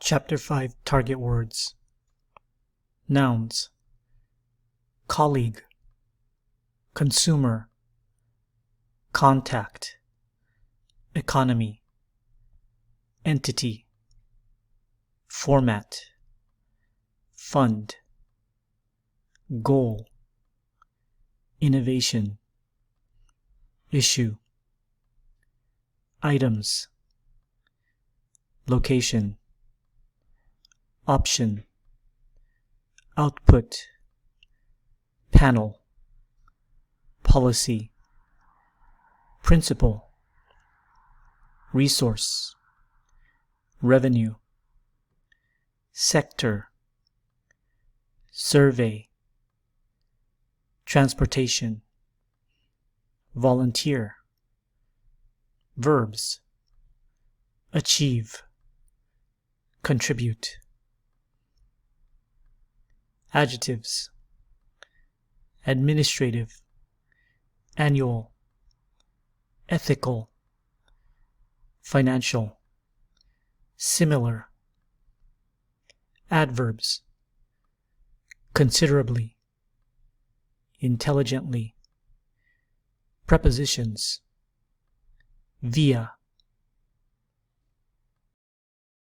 Chapter 5 Target Words. Nouns: colleague, consumer, contact, economy, entity, format, fund, goal, innovation, issue, items, location, option, output, panel, policy, principle, resource, revenue, sector, survey, transportation, volunteer, verbs, achieve, contribute. Adjectives: administrative, annual, ethical, financial, similar. Adverbs: considerably, intelligently. Prepositions: via,